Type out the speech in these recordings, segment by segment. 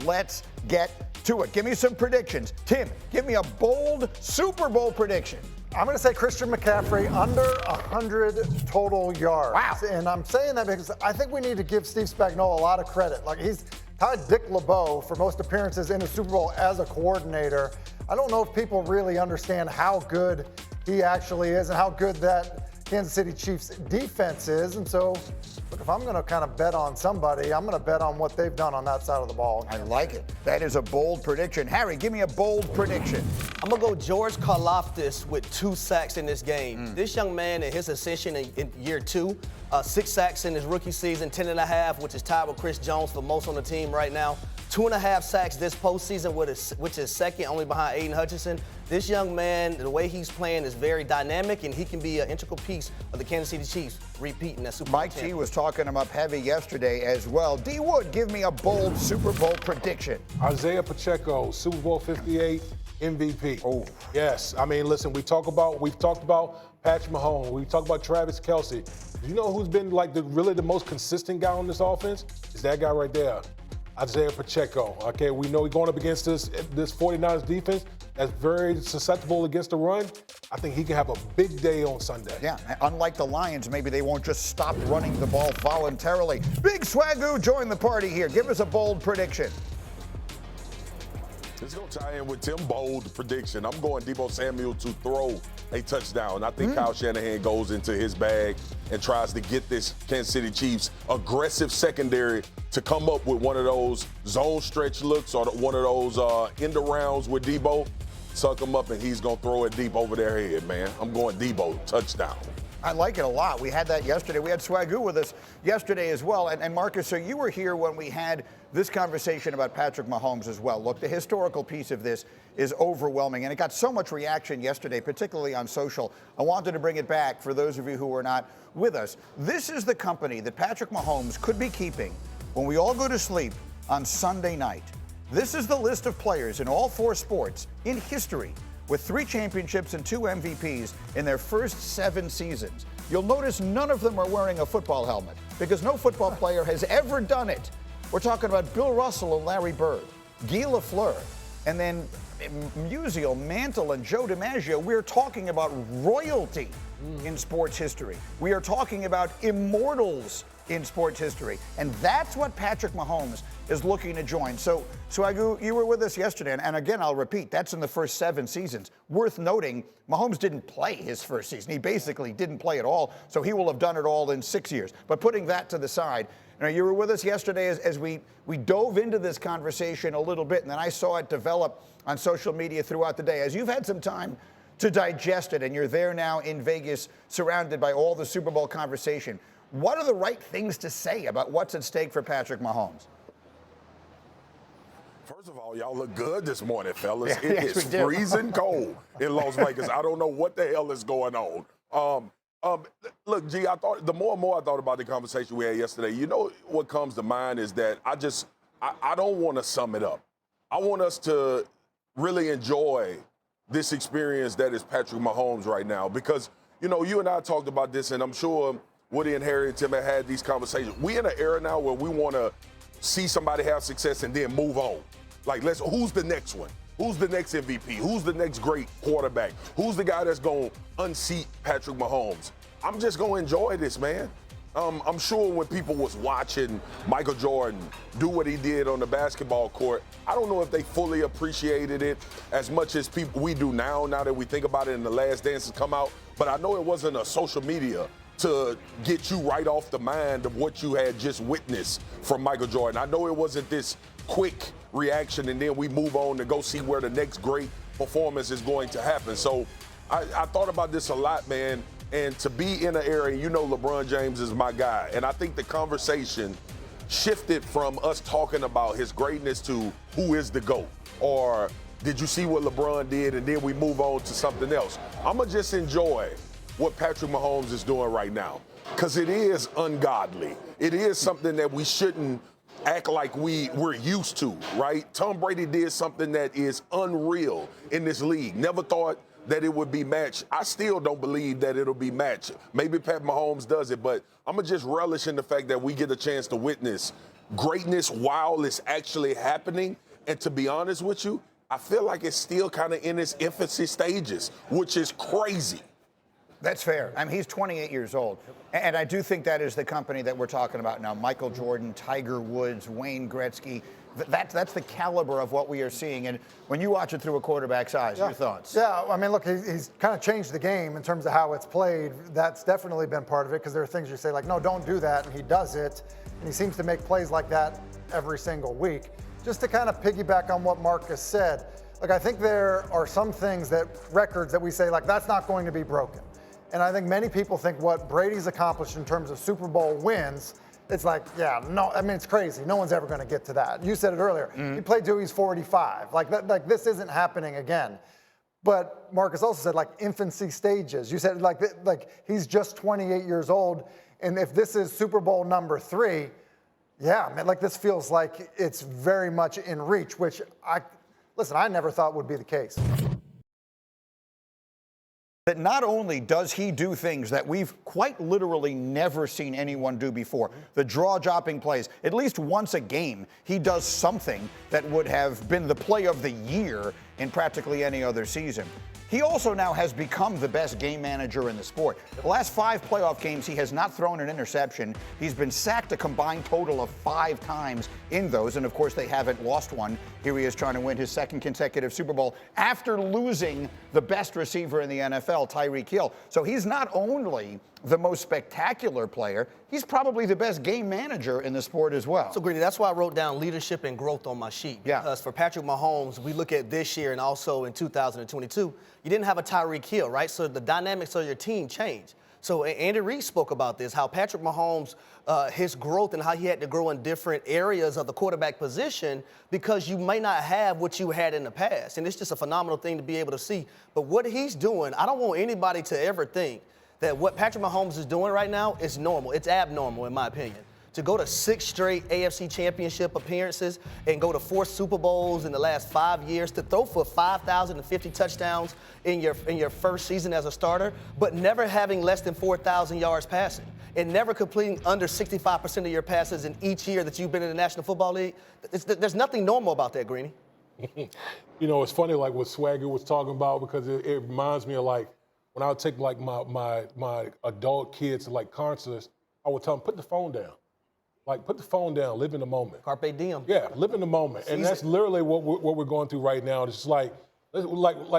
let's get to it. Give me some predictions. Tim, give me a bold Super Bowl prediction. I'm going to say Christian McCaffrey under 100 total yards. Wow. And I'm saying that because I think we need to give Steve Spagnuolo a lot of credit. Like, he's tied Dick LeBeau for most appearances in the Super Bowl as a coordinator. I don't know if people really understand how good he actually is and how good that Kansas City Chiefs defense is. And so, look, if I'm going to kind of bet on somebody, I'm going to bet on what they've done on that side of the ball. I like it. That is a bold prediction. Harry, give me a bold prediction. I'm going to go George Karlaftis with 2 sacks in this game. This young man in his ascension in year 2, 6 sacks in his rookie season, 10.5, which is tied with Chris Jones for most on the team right now. 2.5 sacks this postseason, which is second only behind Aiden Hutchinson. This young man, the way he's playing is very dynamic, and he can be an integral piece of the Kansas City Chiefs repeating that Super Bowl. Mike T was talking him up heavy yesterday as well. D. Wood, give me a bold Super Bowl prediction. Isaiah Pacheco, Super Bowl LVIII MVP. Oh. Yes. I mean, listen, we've talked about Patrick Mahomes. We've talked about Travis Kelce. You know who's been like really the most consistent guy on this offense? It's that guy right there, Isaiah Pacheco. Okay, we know he's going up against this 49ers defense that's very susceptible against the run. I think he can have a big day on Sunday. Yeah, unlike the Lions, maybe they won't just stop running the ball voluntarily. Big Swagoo, join the party here. Give us a bold prediction. It's going to tie in with Tim Bold prediction. I'm going Deebo Samuel to throw a touchdown. I think Kyle Shanahan goes into his bag and tries to get this Kansas City Chiefs aggressive secondary to come up with one of those zone stretch looks or one of those end arounds with Deebo. Suck him up, and he's going to throw it deep over their head, man. I'm going Deebo, touchdown. I like it a lot. We had that yesterday. We had Swagoo with us yesterday as well. And Marcus, so you were here when we had this conversation about Patrick Mahomes as well. Look, the historical piece of this is overwhelming, and it got so much reaction yesterday, particularly on social. I wanted to bring it back for those of you who were not with us. This is the company that Patrick Mahomes could be keeping when we all go to sleep on Sunday night. This is the list of players in all 4 sports in history with 3 championships and 2 MVPs in their first 7 seasons. You'll notice none of them are wearing a football helmet because no football player has ever done it. We're talking about Bill Russell and Larry Bird, Guy Lafleur, and then Musial, Mantle, and Joe DiMaggio. We're talking about royalty in sports history. We are talking about immortals in sports history. And that's what Patrick Mahomes is looking to join. So Swagoo, you were with us yesterday, and again, I'll repeat, that's in the first 7 seasons. Worth noting, Mahomes didn't play his first season. He basically didn't play at all, so he will have done it all in 6 years. But putting that to the side, you were with us yesterday as we dove into this conversation a little bit, and then I saw it develop on social media throughout the day. As you've had some time to digest it, and you're there now in Vegas, surrounded by all the Super Bowl conversation, what are the right things to say about what's at stake for Patrick Mahomes? First of all, y'all look good this morning, fellas. Yeah, it yes, is freezing cold in Las Vegas. I don't know what the hell is going on. Look, G, I thought the more and more I thought about the conversation we had yesterday, you know what comes to mind is that I don't want to sum it up. I want us to really enjoy this experience that is Patrick Mahomes right now because, you know, you and I talked about this, and I'm sure Woody and Harry and Tim have had these conversations. We're in an era now where we want to see somebody have success and then move on. Like, who's the next one? Who's the next MVP? Who's the next great quarterback? Who's the guy that's going to unseat Patrick Mahomes? I'm just going to enjoy this, man. I'm sure when people was watching Michael Jordan do what he did on the basketball court, I don't know if they fully appreciated it as much as we do now that we think about it and The Last Dance has come out. But I know it wasn't a social media to get you right off the mind of what you had just witnessed from Michael Jordan. I know it wasn't this quick reaction and then we move on to go see where the next great performance is going to happen. So I thought about this a lot, man. And to be in an area, you know LeBron James is my guy. And I think the conversation shifted from us talking about his greatness to who is the GOAT? Or did you see what LeBron did? And then we move on to something else. I'm going to just enjoy what Patrick Mahomes is doing right now because it is ungodly. It is something that we shouldn't act like we're used to, right? Tom Brady did something that is unreal in this league. Never thought that it would be matched. I still don't believe that it'll be matched. Maybe Pat Mahomes does it, but I'm going to just relish in the fact that we get a chance to witness greatness while it's actually happening. And to be honest with you, I feel like it's still kind of in its infancy stages, which is crazy. That's fair. I mean, he's 28 years old. And I do think that is the company that we're talking about now. Michael Jordan, Tiger Woods, Wayne Gretzky. That's the caliber of what we are seeing. And when you watch it through a quarterback's eyes, your thoughts? Yeah, I mean, look, he's kind of changed the game in terms of how it's played. That's definitely been part of it because there are things you say like, no, don't do that, and he does it. And he seems to make plays like that every single week. Just to kind of piggyback on what Marcus said, like I think there are some things records that we say like that's not going to be broken. And I think many people think what Brady's accomplished in terms of Super Bowl wins, it's like, yeah, no, I mean, it's crazy. No one's ever going to get to that. You said it earlier. He played till he's 45. Like this isn't happening again. But Marcus also said like infancy stages. You said like he's just 28 years old. And if this is Super Bowl number 3, yeah, man, like this feels like it's very much in reach, which I never thought would be the case. That not only does he do things that we've quite literally never seen anyone do before, the jaw-dropping plays, at least once a game, he does something that would have been the play of the year in practically any other season. He also now has become the best game manager in the sport. The last 5 playoff games, he has not thrown an interception. He's been sacked a combined total of 5 times in those, and of course they haven't lost one. Here he is trying to win his 2nd consecutive Super Bowl after losing the best receiver in the NFL, Tyreek Hill. So he's not only the most spectacular player, he's probably the best game manager in the sport as well. So, Greedy, that's why I wrote down leadership and growth on my sheet. Yeah. Because for Patrick Mahomes, we look at this year and also in 2022, you didn't have a Tyreek Hill, right? So the dynamics of your team changed. So Andy Reid spoke about this, how Patrick Mahomes, his growth and how he had to grow in different areas of the quarterback position because you may not have what you had in the past. And it's just a phenomenal thing to be able to see. But what he's doing, I don't want anybody to ever think that what Patrick Mahomes is doing right now is normal. It's abnormal, in my opinion. To go to 6 straight AFC Championship appearances and go to 4 Super Bowls in the last 5 years, to throw for 5,050 touchdowns in your first season as a starter, but never having less than 4,000 yards passing and never completing under 65% of your passes in each year that you've been in the National Football League, there's nothing normal about that, Greeny. You know, it's funny like what Swagger was talking about because it reminds me of like when I would take like my adult kids to like concerts, I would tell them, put the phone down. Like, put the phone down, live in the moment. Carpe diem. Yeah, live in the moment. And that's literally what we're going through right now. It's just like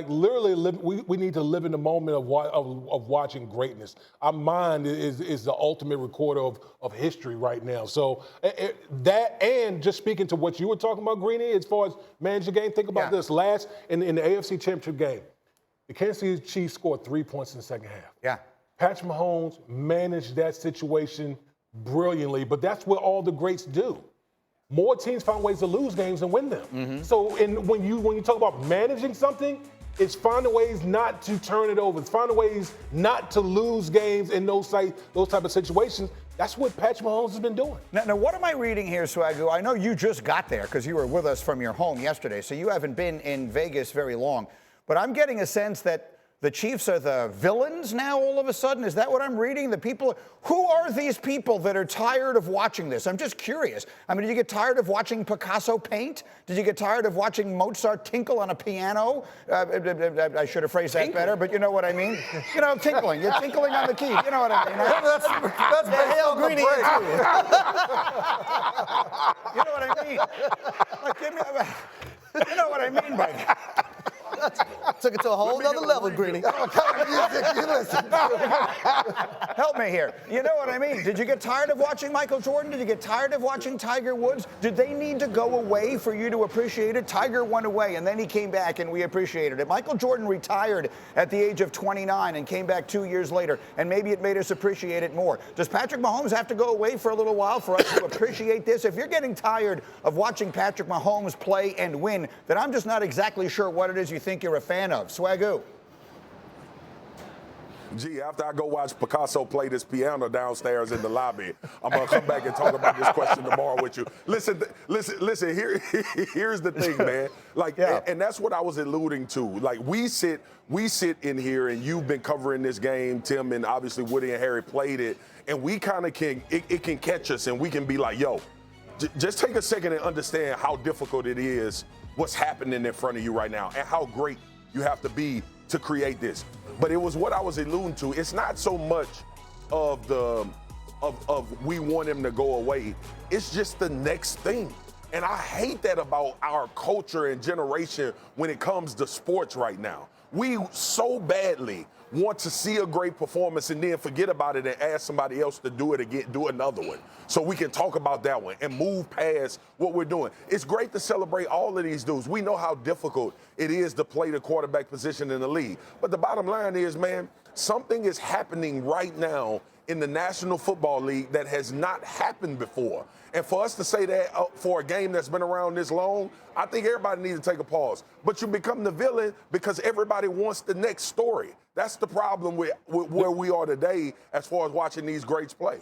literally we need to live in the moment of watching greatness. Our mind is the ultimate recorder of history right now. So that, and just speaking to what you were talking about, Greeny, as far as managing the game, think about this. Last, in the AFC Championship game, the Kansas City Chiefs scored 3 points in the second half. Yeah. Patrick Mahomes managed that situation brilliantly, but that's what all the greats do. More teams find ways to lose games and win them. So when you talk about managing something, it's finding ways not to turn it over. It's finding ways not to lose games in those type of situations. That's what Patrick Mahomes has been doing. Now, what am I reading here, Swagoo? I know you just got there because you were with us from your home yesterday, so you haven't been in Vegas very long. But I'm getting a sense that the Chiefs are the villains now all of a sudden? Is that what I'm reading? The people, who are these people that are tired of watching this? I'm just curious. I mean, did you get tired of watching Picasso paint? Did you get tired of watching Mozart tinkle on a piano? I should have phrased that better, but you know what I mean? You know, tinkling. You're tinkling on the key. You know what I mean? That's based on the break. You know what I mean? Like, give me you know what I mean by that? Took it to a whole other level, Greeny. What kind of music you listen to? Help me here. You know what I mean? Did you get tired of watching Michael Jordan? Did you get tired of watching Tiger Woods? Did they need to go away for you to appreciate it? Tiger went away, and then he came back, and we appreciated it. Michael Jordan retired at the age of 29 and came back 2 years later, and maybe it made us appreciate it more. Does Patrick Mahomes have to go away for a little while for us to appreciate this? If you're getting tired of watching Patrick Mahomes play and win, then I'm just not exactly sure what it is you think you're a fan of. Swagoo. Gee, after I go watch Picasso play this piano downstairs in the lobby, I'm gonna come back and talk about this question tomorrow with you. Listen. Here's the thing, man. Like, and that's what I was alluding to. Like, we sit in here, and you've been covering this game, Tim, and obviously Woody and Harry played it, and we kind of it can catch us, and we can be like, yo, just take a second and understand how difficult it is, what's happening in front of you right now, and how great you have to be to create this. But it was what I was alluding to. It's not so much of we want him to go away. It's just the next thing. And I hate that about our culture and generation when it comes to sports right now. We so badly want to see a great performance and then forget about it and ask somebody else to do it again, do another one, so we can talk about that one and move past what we're doing. It's great to celebrate all of these dudes. We know how difficult it is to play the quarterback position in the league. But the bottom line is, man, something is happening right now in the National Football League that has not happened before. And for us to say that for a game that's been around this long, I think everybody needs to take a pause. But you become the villain because everybody wants the next story. That's the problem with where we are today as far as watching these greats play.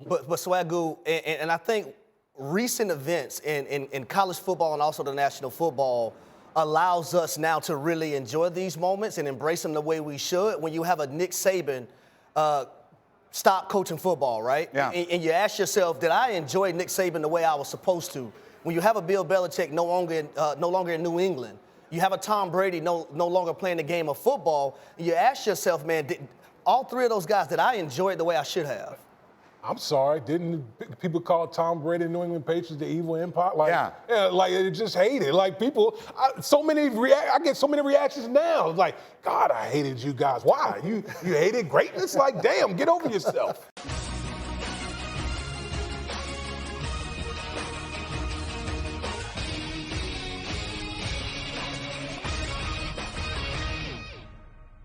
But Swagoo, and I think recent events in college football and also the national football allows us now to really enjoy these moments and embrace them the way we should. When you have a Nick Saban stop coaching football, right? Yeah. And you ask yourself, did I enjoy Nick Saban the way I was supposed to? When you have a Bill Belichick no longer in New England, you have a Tom Brady no longer playing the game of football, and you ask yourself, man, all three of those guys, did I enjoy it the way I should have? I'm sorry, didn't people call Tom Brady and New England Patriots the evil empire? Like, yeah, like they just hate it. Like people, I get so many reactions now. Like, God, I hated you guys. Why? You hated greatness? Like, damn, get over yourself.